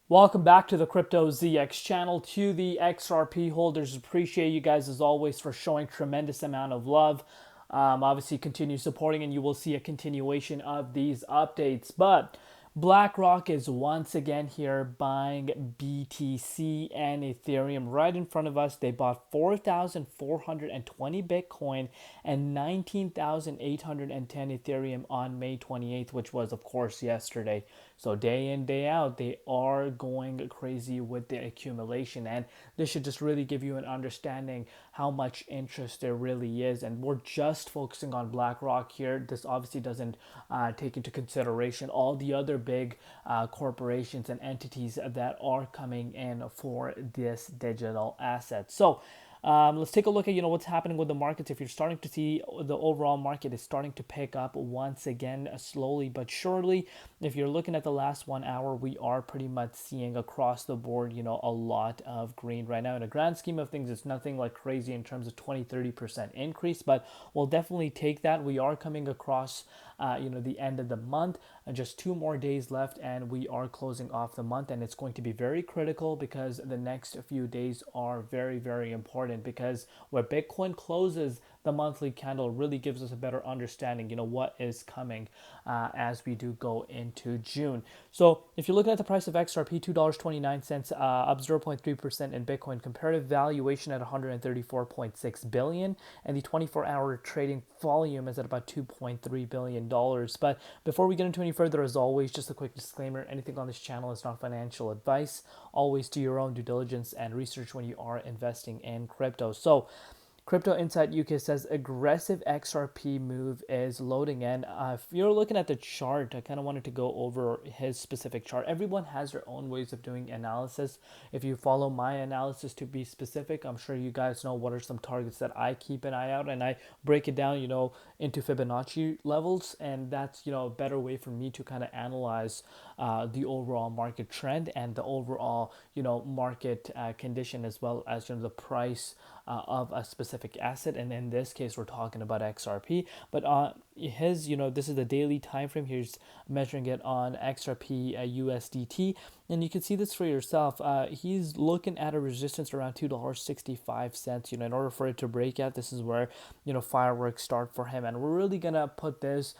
Welcome back to the Crypto ZX channel. To the XRP holders, appreciate you guys as always for showing tremendous amount of love. Obviously, continue supporting, and you will see a continuation of these updates. But BlackRock is once again here buying BTC and Ethereum right in front of us. They bought 4,420 Bitcoin and 19,810 Ethereum on May 28th, which was, of course, yesterday. So day in, day out, they are going crazy with the accumulation. And this should just really give you an understanding how much interest there really is. And we're just focusing on BlackRock here. This obviously doesn't take into consideration all the other big corporations and entities that are coming in for this digital asset. So let's take a look at what's happening with the markets. If you're starting to see the overall market is starting to pick up once again, slowly but surely. If you're looking at the last 1 hour, we are pretty much seeing across the board, a lot of green right now. In the grand scheme of things, it's nothing like crazy in terms of 20-30% increase, but we'll definitely take that. We are coming across the end of the month, just 2 more days left, and we are closing off the month. And it's going to be very critical because the next few days are very, very important, because where Bitcoin closes the monthly candle really gives us a better understanding, what is coming as we do go into June. So if you're looking at the price of XRP, $2.29, up 0.3% in Bitcoin, comparative valuation at 134.6 billion, and the 24-hour trading volume is at about $2.3 billion. But before we get into any further, as always, just a quick disclaimer: anything on this channel is not financial advice. Always do your own due diligence and research when you are investing in crypto. So Crypto Insight UK says aggressive XRP move is loading in. If you're looking at the chart, I kind of wanted to go over his specific chart. Everyone has their own ways of doing analysis. If you follow my analysis to be specific, I'm sure you guys know what are some targets that I keep an eye out, and I break it down, into Fibonacci levels, and that's a better way for me to kind of analyze the overall market trend and the overall market condition, as well as the price of a specific asset. And in this case, we're talking about XRP. But his, this is the daily time frame. Here's measuring it on XRP USDT, and you can see this for yourself. He's looking at a resistance around $2.65. In order for it to break out, this is where fireworks start for him. And we're really gonna put this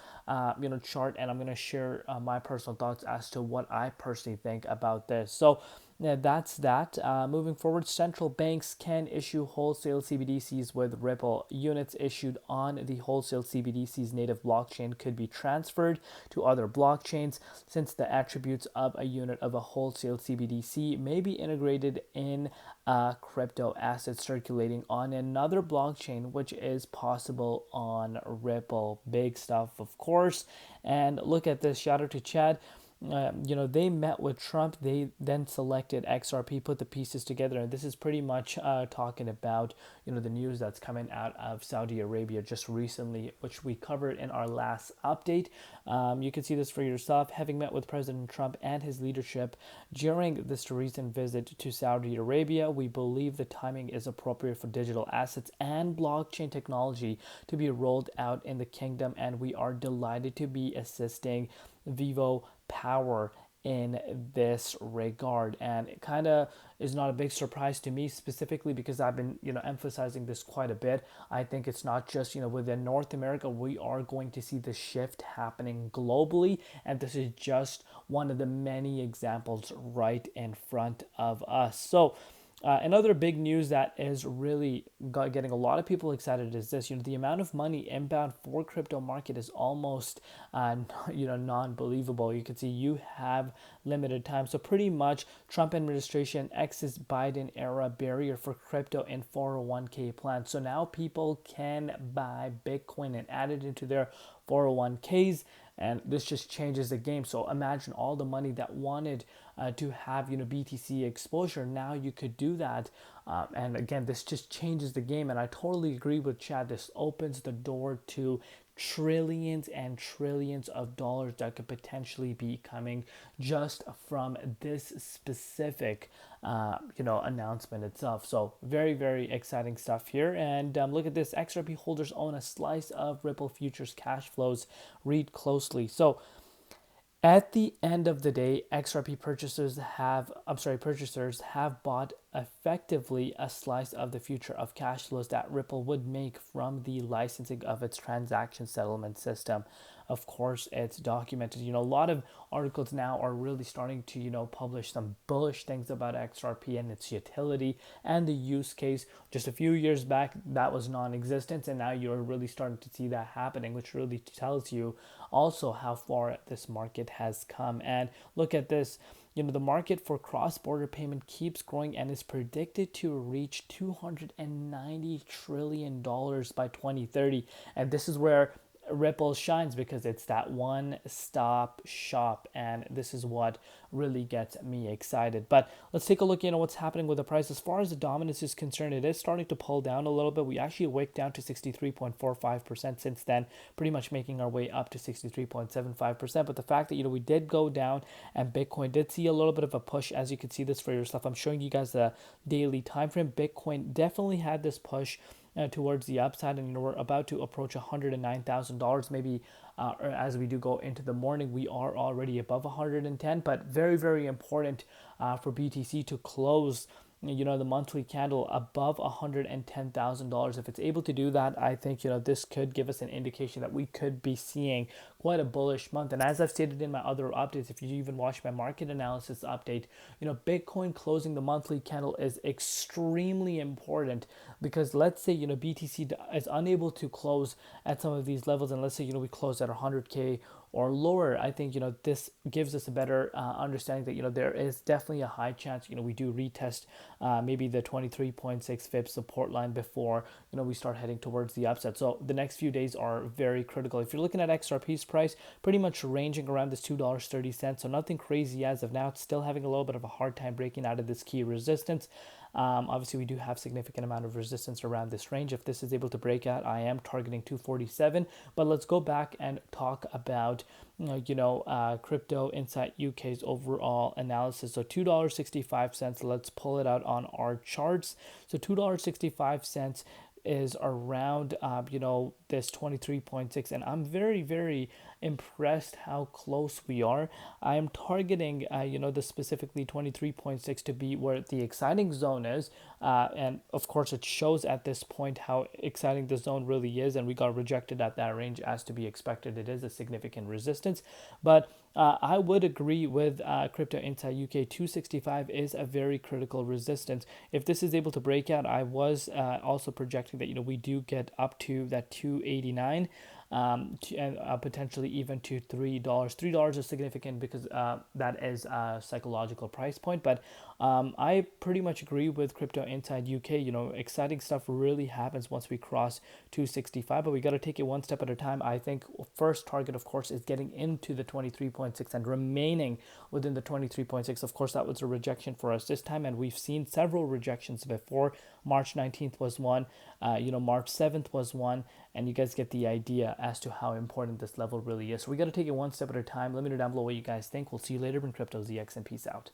chart, and I'm gonna share my personal thoughts as to what I personally think about this. So yeah, that's that. Moving forward, central banks can issue wholesale CBDCs with Ripple. Units issued on the wholesale CBDC's native blockchain could be transferred to other blockchains, since the attributes of a unit of a wholesale CBDC may be integrated in a crypto asset circulating on another blockchain, which is possible on Ripple. Big stuff, of course. And look at this. Shout out to Chad. They met with Trump. They then selected XRP, put the pieces together, and this is pretty much talking about the news that's coming out of Saudi Arabia just recently, which we covered in our last update. You can see this for yourself. Having met with President Trump and his leadership during this recent visit to Saudi Arabia, we believe the timing is appropriate for digital assets and blockchain technology to be rolled out in the kingdom, and we are delighted to be assisting Vivo Power in this regard. And it kind of is not a big surprise to me, specifically because I've been emphasizing this quite a bit. I think it's not just within North America. We are going to see the shift happening globally, and this is just one of the many examples right in front of us. So another big news that is really getting a lot of people excited is this. The amount of money inbound for crypto market is almost, non-believable. You can see you have limited time. So pretty much Trump administration X's Biden era barrier for crypto in 401k plans. So now people can buy Bitcoin and add it into their 401ks, and this just changes the game. So imagine all the money that wanted to have BTC exposure. Now you could do that, and again, this just changes the game. And I totally agree with Chad. This opens the door to trillions and trillions of dollars that could potentially be coming just from this specific announcement itself. So very, very exciting stuff here. And look at this. XRP holders own a slice of Ripple futures cash flows. Read closely. So At the end of the day, XRP purchasers have bought effectively a slice of the future of cash flows that Ripple would make from the licensing of its transaction settlement system. Of course, it's documented. A lot of articles now are really starting to, publish some bullish things about XRP and its utility and the use case. Just a few years back, that was non-existent, and now you're really starting to see that happening, which really tells you also how far this market has come. And look at this. The market for cross-border payment keeps growing and is predicted to reach $290 trillion by 2030. And this is where Ripple shines, because it's that one-stop shop, and this is what really gets me excited. But let's take a look, what's happening with the price. As far as the dominance is concerned, it is starting to pull down a little bit. We actually wicked down to 63.45% since then, pretty much making our way up to 63.75%. But the fact that, we did go down, and Bitcoin did see a little bit of a push, as you can see this for yourself. I'm showing you guys the daily time frame. Bitcoin definitely had this push towards the upside, and we're about to approach $109,000. Maybe or as we do go into the morning, we are already above 110. But very, very important for BTC to close the monthly candle above $110,000. If it's able to do that, I think this could give us an indication that we could be seeing quite a bullish month. And as I've stated in my other updates, if you even watch my market analysis update, Bitcoin closing the monthly candle is extremely important, because let's say BTC is unable to close at some of these levels, and let's say we close at 100K or lower. I think this gives us a better understanding that there is definitely a high chance we do retest maybe the 23.6 Fib support line before we start heading towards the upside. So the next few days are very critical. If you're looking at XRP's price, pretty much ranging around this $2.30, so nothing crazy as of now. It's still having a little bit of a hard time breaking out of this key resistance. Obviously, we do have significant amount of resistance around this range. If this is able to break out, I am targeting 247. But let's go back and talk about Crypto Insight UK's overall analysis. So $2.65. Let's pull it out on our charts. So $2.65 is around this 23.6, and I'm very, very impressed how close we are. I am targeting the specifically 23.6 to be where the exciting zone is, and of course it shows at this point how exciting the zone really is, and we got rejected at that range, as to be expected. It is a significant resistance, but I would agree with Crypto Insight UK. 265 is a very critical resistance. If this is able to break out, I was also projecting that we do get up to that 289, and potentially even to $3. $3 is significant, because that is a psychological price point. But I pretty much agree with Crypto Inside UK. Exciting stuff really happens once we cross 265, but we got to take it one step at a time. I think first target, of course, is getting into the 23.6 and remaining within the 23.6. Of course, that was a rejection for us this time, and we've seen several rejections before. March 19th was one, March 7th was one, and you guys get the idea as to how important this level really is. So we got to take it one step at a time. Let me know down below what you guys think. We'll see you later in Crypto ZX, and peace out.